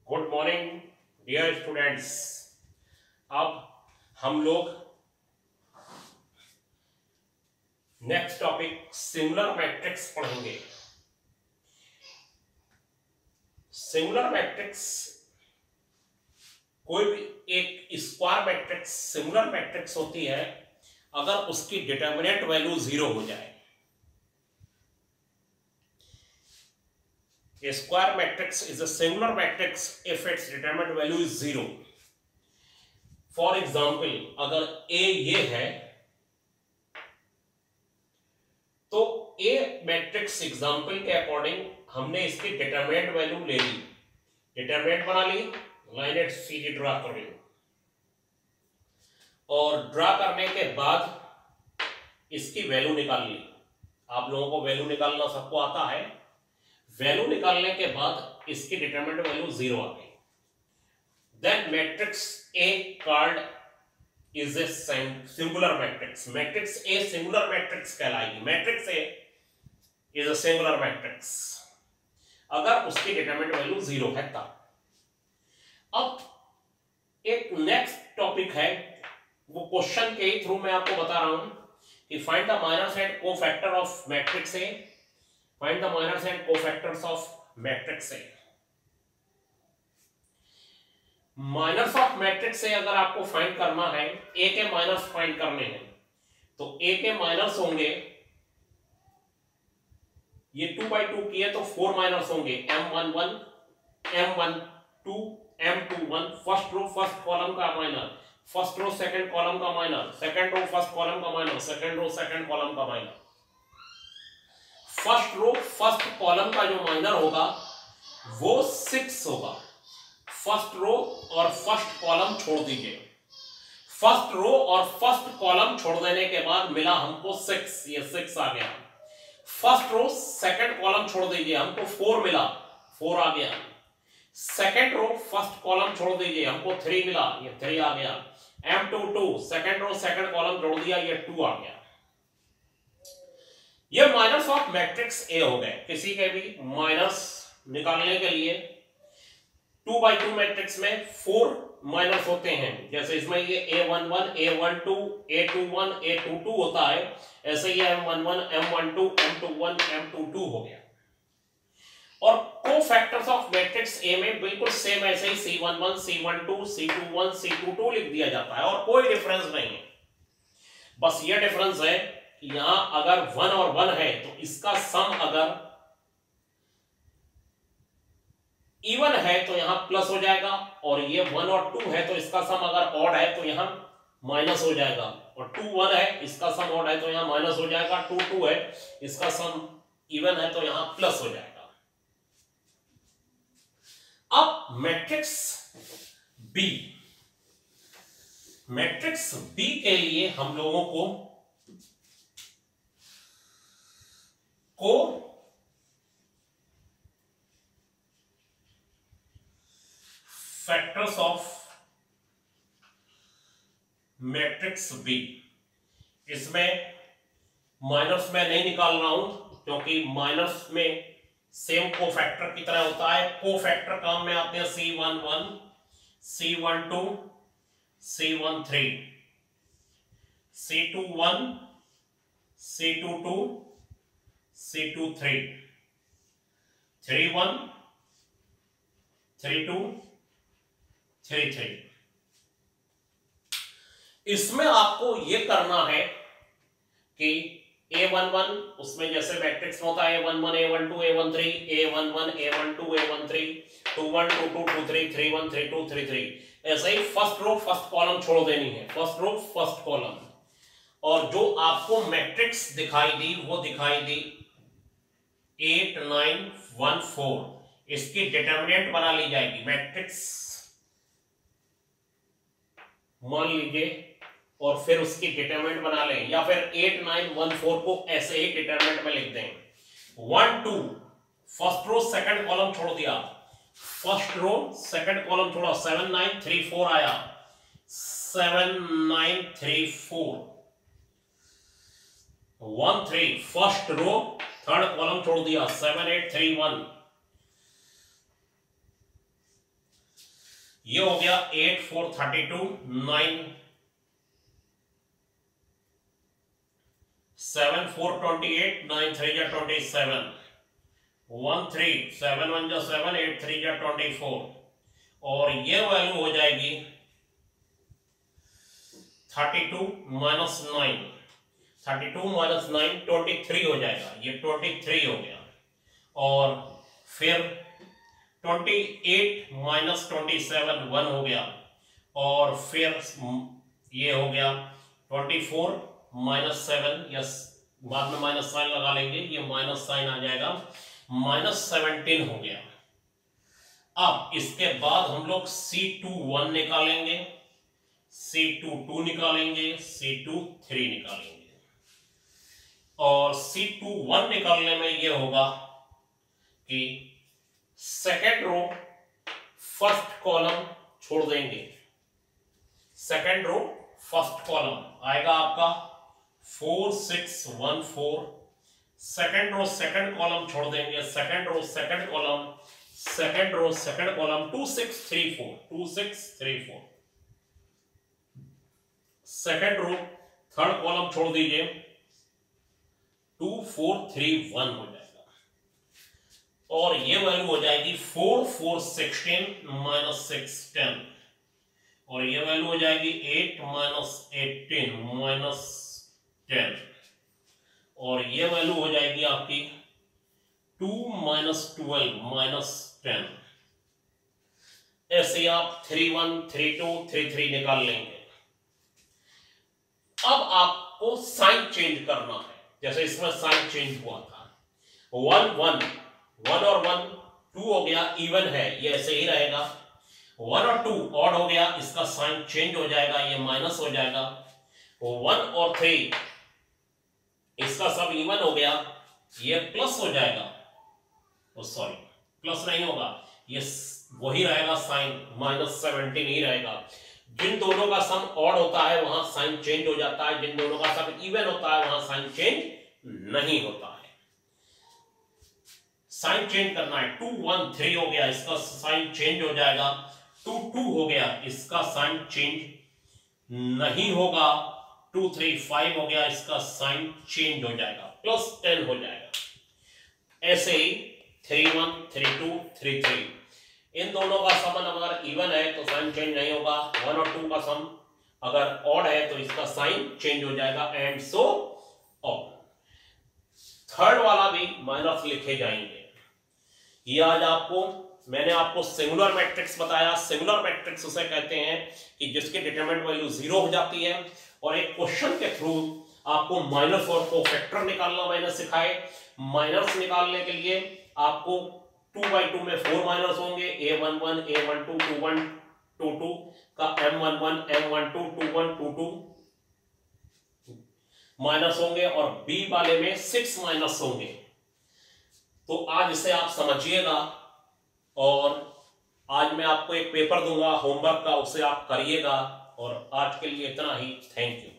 Good morning dear students. अब हम लोग नेक्स्ट टॉपिक सिंगुलर मैट्रिक्स पढ़ेंगे। सिंगुलर मैट्रिक्स कोई भी एक स्क्वायर मैट्रिक्स सिंगुलर मैट्रिक्स होती है अगर उसकी डिटर्मिनेंट वैल्यू 0 हो जाए। A square matrix is a singular matrix if its determinant value is 0. For example, अगर A ये है तो A मैट्रिक्स एग्जाम्पल के अकॉर्डिंग हमने इसकी डिटरमिनेंट वैल्यू ले ली, डिटरमिनेंट बना ली, लाइन एट सीधी ड्रा कर ली और ड्रा करने के बाद इसकी वैल्यू निकाल ली। आप लोगों को वैल्यू निकालना सबको आता है। वैल्यू निकालने के बाद इसकी डिटरमिनेंट वैल्यू 0 आ गई। Then matrix A called is a singular matrix. Matrix A singular matrix कहलाएगी। Matrix A is a singular matrix अगर उसकी डिटरमिनेंट वैल्यू 0 है तब। अब एक नेक्स्ट टॉपिक है, वो क्वेश्चन के थ्रू मैं आपको बता रहा हूं कि find the minus and cofactor of matrix A. Find the minors and cofactors of matrix A. Minus of matrix से अगर आपको फाइंड करना है, A के माइनस फाइंड करने हैं तो A के माइनस होंगे, ये 2/2 की है तो 4 माइनस होंगे M11, M12, M21। First row first column का minor, first row second column का minor, second row first column का minor, second row second column का minor. First row first column का जो माइनर होगा वो 6 होगा। फर्स्ट रो और फर्स्ट कॉलम छोड़ दीजिए। फर्स्ट रो और फर्स्ट कॉलम छोड़ देने के बाद मिला हमको 6, ये 6 आ गया। फर्स्ट रो सेकंड कॉलम छोड़ दीजिए, हमको 4 मिला, 4 आ गया। सेकंड रो फर्स्ट कॉलम छोड़ दीजिए, हमको 3 मिला, ये 3 आ गया। M22 second row second column छोड़ दिया, ये 2 आ गया। ये माइनस ऑफ मैट्रिक्स ए हो गए। किसी के भी माइनस निकालने के लिए 2/2 मैट्रिक्स में 4 माइनस होते हैं। जैसे इसमें ये A11, A12, A21, A22 होता है, ऐसे ये M11, M12, M21, M22 हो गया। और कोफैक्टर्स ऑफ मैट्रिक्स ए में बिल्कुल सेम ऐसे ही C11, C12, C21, C22 लिख दिया जाता है और कोई डिफरेंस नहीं है। बस ये डिफरेंस है यहां अगर 1 और 1 है तो इसका सम अगर इवन है तो यहां प्लस हो जाएगा, और ये 1 और 2 है तो इसका सम अगर ऑड है तो यहां माइनस हो जाएगा, और 2 1 है इसका सम ऑड है तो यहां माइनस हो जाएगा, 2 2 है इसका सम इवन है तो यहां प्लस हो जाएगा। अब मैट्रिक्स बी, मैट्रिक्स बी के लिए हम लोगों को फैक्टर्स ऑफ मैट्रिक्स बी, इसमें माइनस में नहीं निकाल रहा हूं क्योंकि माइनस में सेम कोफैक्टर की तरह होता है। कोफैक्टर काम में आते हैं C11, C12, C13, C21, C22, C23, 31, 32, 33। इसमें आपको यह करना है कि A11 उसमें जैसे मैट्रिक्स में होता है A11, A12, A13, A11, A12, A13, 21, 22, 23, 31, 32, 33, ऐसे ही फर्स्ट रो फर्स्ट कॉलम छोड़ देनी है, फर्स्ट रो फर्स्ट कॉलम। और जो आपको मैट्रिक्स दिखाई दी वो दिखाई दी 8 9 1 4, इसकी डिटर्मिनेंट बना ली जाएगी। मैट्रिक्स मान लीजिए और फिर उसकी डिटर्मिनेंट बना लें, या फिर 8 9 1 4 को ऐसे ही डिटर्मिनेंट में लिख दें। 1 2 फर्स्ट रो सेकंड कॉलम छोड़ दिया, फर्स्ट रो सेकंड कॉलम छोड़ा, 7 9 3 4 आया, 7 9 3 4। 1 3 फर्स्ट रो थर्ड कॉलम छोड़ दिया, 7 8 3 1। ये हो गया 8 4 32, 9 7 4 28, 9 3 जा 27, 1 3 7 1 जा 7, 8 3 जा 24, और ये वैल्यू हो जाएगी 32 माइनस 9, 32 माइनस 9 23 हो जाएगा, ये 23 हो गया। और फिर 28 माइनस 27 1 हो गया, और फिर ये हो गया 24 माइनस 7, यस बाद में माइनस साइन लगा लेंगे, ये माइनस साइन आ जाएगा, माइनस 17 हो गया। अब इसके बाद हम लोग C2 1 निकालेंगे, C2 2 निकालेंगे, C2 3 निकालेंगे, और C2 1 निकालने में ये होगा कि सेकेंड रो फर्स्ट कॉलम छोड़ देंगे, सेकेंड रो फर्स्ट कॉलम आएगा आपका 4 6 1 4, सेकेंड रो सेकेंड कॉलम छोड़ देंगे, second row second column, second row second column 2 6 3 4, 2 6 3 4, second row third column छोड़ दीजिए, 2 4 3 1 हो जाएगा, और ये वैल्यू हो जाएगी 4 4 16 माइनस 6 10, और ये वैल्यू हो जाएगी 8 माइनस 18 माइनस 10, और ये वैल्यू हो जाएगी आपकी 2 माइनस 12 माइनस 10। ऐसे आप 3 1 3 2 3 3 निकाल लेंगे। अब आपको साइन चेंज करना है, जैसे इसमें साइन चेंज हुआ था, 1 1 1 और 1 2 हो गया, इवन है ये ऐसे ही रहेगा, 1 और 2 ऑड हो गया, इसका साइन चेंज हो जाएगा, ये माइनस हो जाएगा, 1 और 3 इसका सब इवन हो गया, ये प्लस हो जाएगा, सॉरी प्लस नहीं होगा, ये वही रहेगा, साइन माइनस 17 ही रहेगा। जिन दोनों का सम ऑड होता है वहां साइन चेंज हो जाता है, जिन दोनों का सम इवन होता है वहां साइन चेंज नहीं होता है। साइन चेंज करना है, 2 1 3 हो गया, इसका साइन चेंज हो जाएगा, 2 2 हो गया, इसका साइन चेंज नहीं होगा, 2 3 5 हो गया, इसका साइन चेंज हो जाएगा, प्लस 10 हो जाएगा। ऐसे ही 3 1 3 2 3 3, इन दोनों का सम अगर इवन है तो साइन चेंज नहीं होगा, 1 और 2 का सम अगर ऑड है तो इसका साइन चेंज हो जाएगा, एंड सो ऑन। थर्ड वाला भी माइनस लिखे जाएंगे। ये आज मैंने आपको सिंगुलर मैट्रिक्स बताया। सिंगुलर मैट्रिक्स उसे कहते हैं कि जिसकी डिटरमिनेंट वैल्यू 0 हो जाती है, और एक क्वेश्चन के थ्रू आपको माइनस और कोफैक्टर निकालना मैंने सिखाए। माइनस निकालने के लिए आपको 2/2 में 4 माइनस होंगे, a11 a12 21 22 का m11 m12 21 22 माइनस होंगे, और b वाले में 6 माइनस होंगे। तो आज इसे आप समझिएगा, और आज मैं आपको एक पेपर दूंगा होमवर्क का, उसे आप करिएगा, और आज के लिए इतना ही। Thank you.